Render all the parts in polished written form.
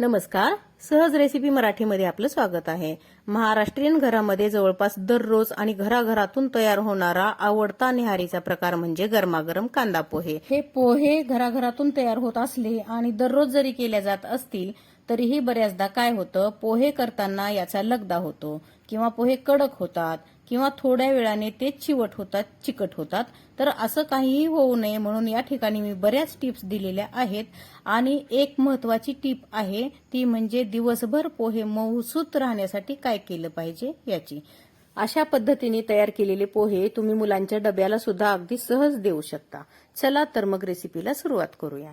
नमस्कार. सहज रेसिपी मराठीमध्ये आपलं स्वागत आहे. महाराष्ट्रीयन घरामध्ये जवळपास दररोज आणि घराघरातून तयार होणारा आवडता न्याहारीचा प्रकार म्हणजे गरमागरम कांदा पोहे. हे पोहे घराघरातून तयार होत असले आणि दररोज जरी केल्या जात असतील तरीही बऱ्याचदा काय होतं, पोहे करताना याचा लगदा होतो किंवा पोहे कडक होतात किंवा थोड्या वेळाने ते चिवट होतात, चिकट होतात. तर असं काहीही होऊ नये म्हणून या ठिकाणी मी बऱ्याच टिप्स दिलेल्या आहेत आणि एक महत्वाची टिप आहे ती म्हणजे दिवसभर पोहे मऊसूत राहण्यासाठी काय केलं पाहिजे याची. अशा पद्धतीने तयार केलेले पोहे तुम्ही मुलांच्या डब्याला सुद्धा अगदी सहज देऊ शकता. चला तर मग रेसिपीला सुरुवात करूया.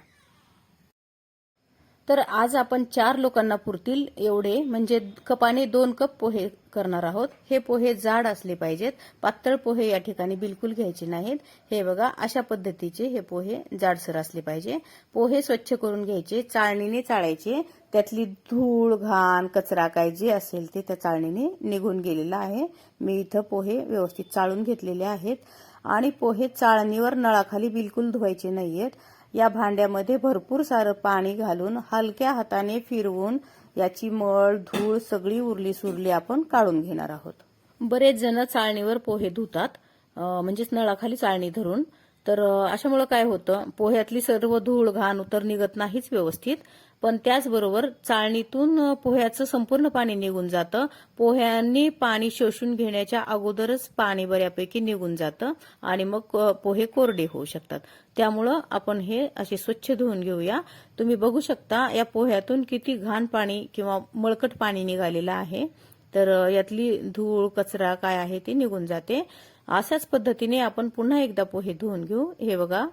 तर आज आपण 4 लोकांना पुरतील एवढे म्हणजे कपाने 2 कप पोहे करणार आहोत. हे पोहे जाड असले पाहिजेत, पातळ पोहे या ठिकाणी बिलकुल घ्यायचे नाहीत. हे बघा अशा पद्धतीचे हे पोहे जाडसर असले पाहिजे. पोहे स्वच्छ करून घ्यायचे, चाळणीने चाळायचे. त्यातली धूळ, घाण, कचरा काय जे असेल ते त्या चाळणीने निघून गेलेला आहे. मी इथं पोहे व्यवस्थित चाळून घेतलेले आहेत आणि पोहे चाळणीवर नळाखाली बिलकुल धुवायचे नाहीयेत. या भांड्यामध्ये भरपूर सारं पाणी घालून हलक्या हाताने फिरवून याची मळ, धूळ सगळी उरली सुरली आपण काढून घेणार आहोत. बरेच जण चाळणीवर पोहे धुतात, म्हणजेच नळाखाली चाळणी धरून. तर अशामुळे काय होतं, पोह्यातली सर्व धूळ घाण उतर निघत नाहीच व्यवस्थित, पण त्याचबरोबर चाळणीतून पोह्याचं संपूर्ण पाणी निघून जातं. पोह्यांनी पाणी शोषून घेण्याच्या अगोदरच पाणी बऱ्यापैकी निघून जातं आणि मग पोहे कोरडे होऊ शकतात. त्यामुळं आपण हे असे स्वच्छ धुवून घेऊया. तुम्ही बघू शकता या पोह्यातून किती घाण पाणी किंवा मळकट पाणी निघालेलं आहे. तर यातली धूळ, कचरा काय आहे ते निघून जाते. अशाच पद्धतीने आपण पुन्हा एकदा पोहे धुवून घेऊ. हे बघा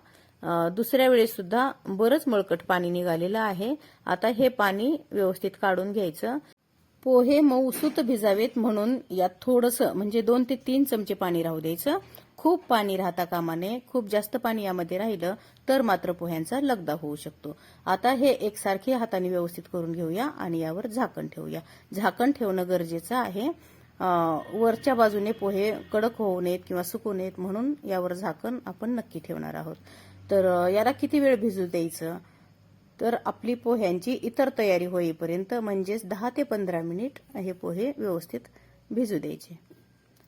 दुसऱ्या वेळेस सुद्धा बरंच मळकट पाणी निघालेलं आहे. आता हे पाणी व्यवस्थित काढून घ्यायचं. पोहे मऊसूत भिजावेत म्हणून यात थोडंसं म्हणजे 2 ते 3 चमचे पाणी राहू द्यायचं. खूप पाणी राहता कामा नये. खूप जास्त पाणी यामध्ये राहिलं तर मात्र पोह्यांचा लगदा होऊ शकतो. आता हे एकसारखे हाताने व्यवस्थित करून घेऊया आणि यावर झाकण ठेवूया. झाकण ठेवणं गरजेचं आहे. वरच्या बाजूने पोहे कडक होऊ नयेत किंवा सुकू नयेत म्हणून यावर झाकण आपण नक्की ठेवणार आहोत. तर याला किती वेळ भिजू द्यायचं, तर आपली पोह्यांची इतर तयारी होईपर्यंत म्हणजेच 10 ते 15 मिनिट हे पोहे व्यवस्थित भिजू द्यायचे.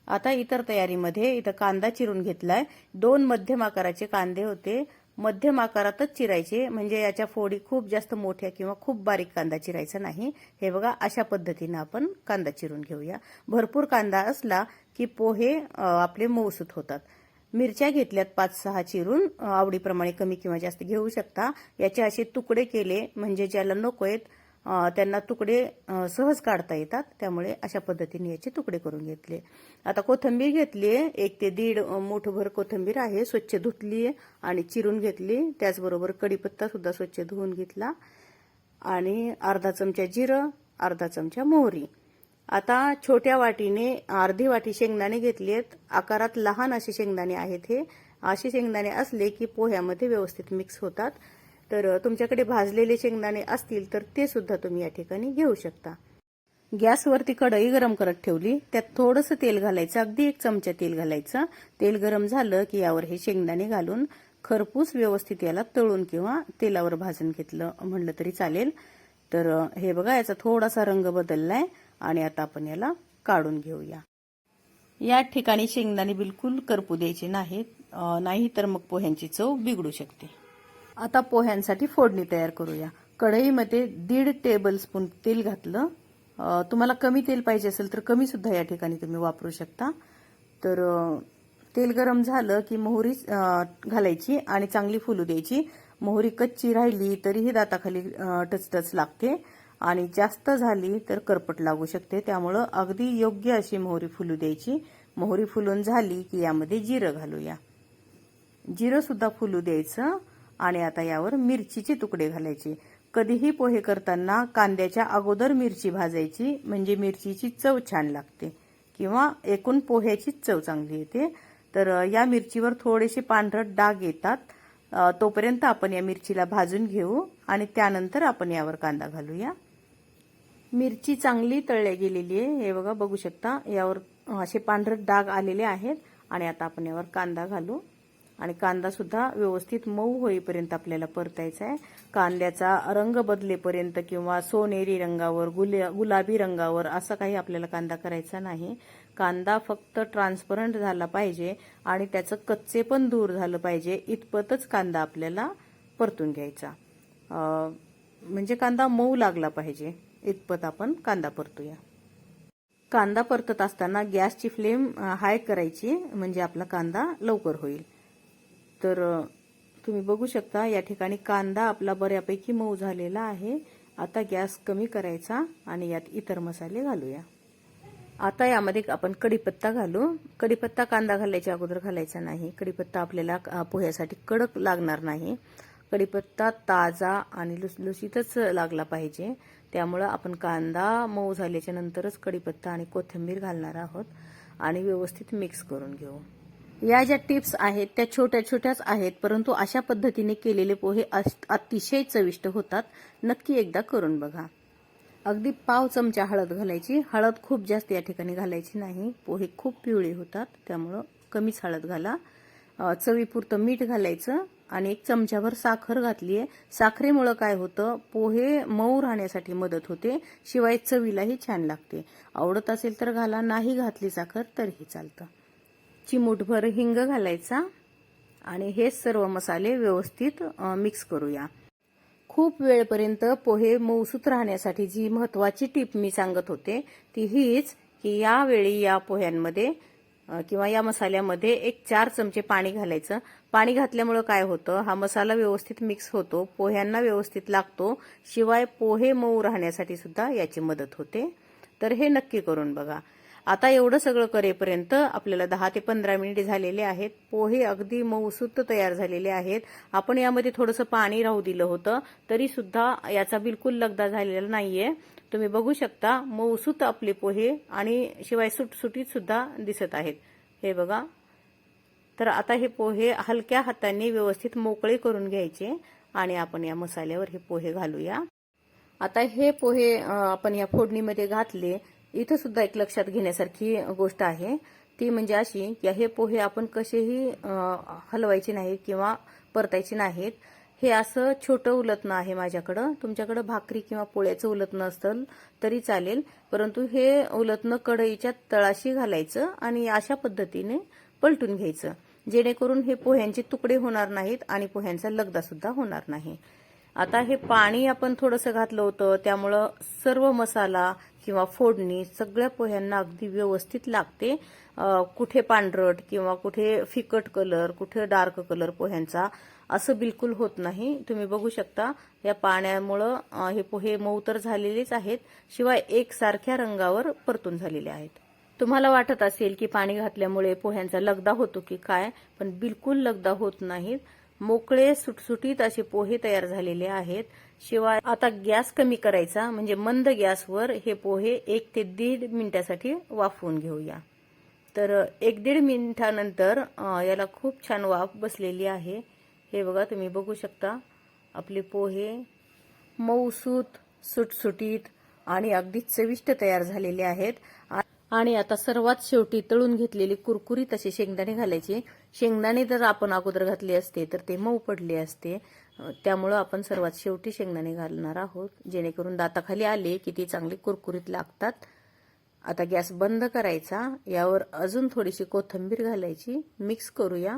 आता इतर तयारीमध्ये इथं कांदा चिरून घेतलाय. 2 मध्यम आकाराचे कांदे होते. मध्यम आकारातच चिरायचे, म्हणजे याच्या फोडी खूप जास्त मोठ्या किंवा खूप बारीक कांदा चिरायचा नाही. हे बघा अशा पद्धतीने आपण कांदा चिरून घेऊया. भरपूर कांदा असला की पोहे आपले मऊसूत होतात. मिरच्या घेतल्यात 5-6 चिरून, आवडीप्रमाणे कमी किंवा जास्त घेऊ शकता. याचे असे तुकडे केले म्हणजे ज्याला नको आहेत त्यांना तुकडे सहज काढता येतात. त्यामुळे अशा पद्धतीने याचे तुकडे करून घेतले. आता कोथिंबीर घेतली, 1 ते 1.5 मूठभर कोथिंबीर आहे. स्वच्छ धुतली आणि चिरून घेतली. त्याचबरोबर कढीपत्ता सुद्धा स्वच्छ धुवून घेतला आणि अर्धा चमचा जिरं, अर्धा चमचा मोहरी. आता छोट्या वाटीने अर्धी वाटी शेंगदाणे घेतलीत. आकारात लहान असे शेंगदाणे आहेत हे. असे शेंगदाणे असले की पोह्यामध्ये व्यवस्थित मिक्स होतात. तर तुमच्याकडे भाजलेले शेंगदाणे असतील तर ते सुद्धा तुम्ही या ठिकाणी घेऊ शकता. गॅसवरती कढई गरम करत ठेवली. त्यात थोडंसं तेल घालायचं, अगदी 1 चमचा तेल घालायचं. तेल गरम झालं की यावर हे शेंगदाणे घालून खरपूस व्यवस्थित याला तळून किंवा तेलावर भाजून घेतलं म्हणलं तरी चालेल. तर हे बघा याचा थोडासा रंग बदललाय आणि आता आपण याला काढून घेऊया. या ठिकाणी शेंगदाणे बिलकुल करपू द्यायचे नाहीत, नाही तर मग पोह्यांची चव बिघडू शकते. आता पोह्यांसाठी फोडणी तयार करूया. कढईमध्ये 1.5 टेबलस्पून तेल घातलं. तुम्हाला कमी तेल पाहिजे असेल तर कमी सुद्धा या ठिकाणी तुम्ही वापरू शकता. तर तेल गरम झालं की मोहरी घालायची आणि चांगली फुलू द्यायची. मोहरी कच्ची राहिली तरीही दाताखाली टचटच लागते आणि जास्त झाली तर करपट लागू शकते. त्यामुळं अगदी योग्य अशी मोहरी फुलू द्यायची. मोहरी फुलून झाली की यामध्ये जिरं घालूया. जिरं सुद्धा फुलू द्यायचं आणि आता यावर मिरचीचे तुकडे घालायचे. कधीही पोहे करताना कांद्याच्या अगोदर मिरची भाजायची, म्हणजे मिरचीची चव छान लागते किंवा एकूण पोह्याची चव चांगली येते. तर या मिरचीवर थोडेसे पांढरट डाग येतात, तोपर्यंत आपण या मिरचीला भाजून घेऊ आणि त्यानंतर आपण यावर कांदा घालूया. मिरची चांगली तळल्या गेलेली आहे. हे बघा बघू शकता यावर असे पांढरट डाग आलेले आहेत आणि आता आपण यावर कांदा घालू. आणि कांदा सुद्धा व्यवस्थित मऊ होईपर्यंत आपल्याला परतायचा आहे. कांद्याचा रंग बदलेपर्यंत किंवा सोनेरी रंगावर गुलाबी रंगावर असं काही आपल्याला कांदा करायचा नाही. कांदा फक्त ट्रान्सपरंट झाला पाहिजे आणि त्याचं कच्चे पण दूर झालं पाहिजे इतपतच कांदा आपल्याला परतून घ्यायचा. म्हणजे कांदा मऊ लागला पाहिजे इतपत आपण कांदा परतूया. कांदा परतत असताना गॅसची फ्लेम हाय करायची म्हणजे आपला कांदा लवकर होईल. तर तुम्ही बघू शकता या ठिकाणी कांदा आपला बऱ्यापैकी मऊ झालेला आहे. आता गॅस कमी करायचा आणि यात इतर मसाले घालूया. आता यामध्ये आपण कढीपत्ता घालू. कढीपत्ता कांदा घालायच्या अगोदर घालायचा नाही. कढीपत्ता आपल्याला पोह्यासाठी कडक लागणार नाही. कढीपत्ता ताजा आणि लुसलुशीतच लागला पाहिजे. त्यामुळं आपण कांदा मऊ झाल्याच्या नंतरच कढीपत्ता आणि कोथिंबीर घालणार आहोत आणि व्यवस्थित मिक्स करून घेऊ. या ज्या टिप्स आहेत त्या छोट्या छोट्याच आहेत, परंतु अशा पद्धतीने केलेले पोहे अतिशय चविष्ट होतात. नक्की एकदा करून बघा. अगदी पाव चमचा हळद घालायची. हळद खूप जास्त या ठिकाणी घालायची नाही. पोहे खूप पिवळे होतात त्यामुळं कमीच हळद घाला. चवीपुरतं मीठ घालायचं आणि 1 चमचाभर साखर घातलीये. साखरेमुळे काय होतं, पोहे मऊ राहण्यासाठी मदत होते, शिवाय चवीलाही छान लागते. आवडत असेल तर घाला, नाही घातली साखर तरीही चालतं. चिमूटभर हिंग घालायचा आणि हे सर्व मसाले व्यवस्थित मिक्स करूया. खूप वेळपर्यंत पोहे मऊसूत राहण्यासाठी जी महत्वाची टीप मी सांगत होते ती हीच की यावेळी या पोह्यांमध्ये किंवा या मसाल्यामध्ये 4 चमचे पाणी घालायचं. पाणी घातल्यामुळे काय होतं, हा मसाला व्यवस्थित मिक्स होतो, पोह्यांना व्यवस्थित लागतो, शिवाय पोहे मऊ राहण्यासाठी सुद्धा याची मदत होते. तर हे नक्की करून बघा. आता एवढं सगळं करेपर्यंत आपल्याला 10 ते 15 मिनिट झालेले आहेत. पोहे अगदी मऊसूत तयार झालेले आहेत. आपण यामध्ये थोडंसं पाणी राहू दिलं होतं तरी सुद्धा याचा बिलकुल लगदा झालेला नाहीये. तुम्ही बघू शकता मऊसूत आपले पोहे आणि शिवाय सुटसुटीत सुद्धा दिसत आहेत. हे बघा. तर आता हे पोहे हलक्या हाताने व्यवस्थित मोकळे करून घ्यायचे आणि आपण या मसाल्यावर हे पोहे घालूया. आता हे पोहे आपण या फोडणीमध्ये घातले. इथं सुद्धा एक लक्षात घेण्यासारखी गोष्ट आहे, ती म्हणजे अशी की हे पोहे आपण कसेही हलवायचे नाहीत किंवा परतायचे नाहीत. हे असं छोटं उलटणं आहे माझ्याकडं. तुमच्याकडं भाकरी किंवा पोळ्याचं उलटणं असेल तरी चालेल, परंतु हे उलटणं कढईच्या तळाशी घालायचं आणि अशा पद्धतीने पलटून घ्यायचं, जेणेकरून हे पोह्यांचे तुकडे होणार नाहीत आणि पोह्यांचा लगदा सुद्धा होणार नाही. आता हे पाणी आपण थोडंसं घातलं होतं त्यामुळं सर्व मसाला किंवा फोडणी सगळ्या पोह्यांना अगदी व्यवस्थित लागते. कुठे पांढरट किंवा कुठे फिकट कलर, कुठे डार्क कलर पोह्यांचा असं बिलकुल होत नाही. तुम्ही बघू शकता या पाण्यामुळं हे पोहे मऊ तर झालेलेच आहेत, शिवाय एकसारख्या रंगावर परतून झालेले आहेत. तुम्हाला वाटत असेल की पाणी घातल्यामुळे पोह्यांचा लगदा होतो की काय, पण बिलकुल लगदा होत नाहीत. मोकळे सुटसुटीत असे पोहे तयार झालेले आहेत. शिवाय आता गॅस कमी करायचा म्हणजे मंद गॅसवर हे पोहे 1 ते 1.5 मिनिटासाठी वाफवून घेऊया. तर 1-1.5 मिनिटानंतर याला खूप छान वाफ बसलेली आहे. हे बघा, तुम्ही बघू शकता आपले पोहे मऊसूत, सुटसुटीत आणि अगदी चविष्ट तयार झालेले आहेत. आणि आता सर्वात शेवटी तळून घेतलेली कुरकुरीत असे शेंगदाणे घालायचे. शेंगदाणे जर आपण अगोदर घातले असते तर ते मऊ पडले असते, त्यामुळं आपण सर्वात शेवटी शेंगदाणे घालणार आहोत, जेणेकरून दाताखाली आले की ते चांगले कुरकुरीत लागतात. आता गॅस बंद करायचा. यावर अजून थोडीशी कोथिंबीर घालायची. मिक्स करूया.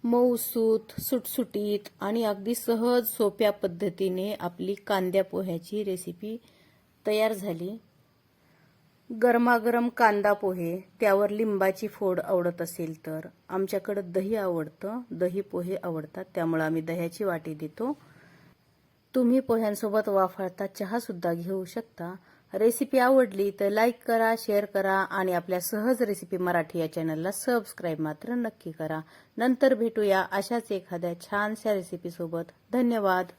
मऊसूत, सुटसुटीत आणि अगदी सहज सोप्या पद्धतीने आपली कांद्या पोह्याची रेसिपी तयार झाली. गरमागरम कांदा पोहे, त्यावर लिंबाची फोड आवडत असेल तर. आमच्याकडं दही आवडतं, दही पोहे आवडतात, त्यामुळे आम्ही दह्याची वाटी देतो. तुम्ही पोह्यांसोबत वाफाळता चहा सुद्धा घेऊ शकता. रेसिपी आवडली तर लाईक करा, शेअर करा आणि आपल्या सहज रेसिपी मराठी या चॅनलला सबस्क्राईब मात्र नक्की करा. नंतर भेटूया अशाच एखाद्या छानशा रेसिपी सोबत. धन्यवाद.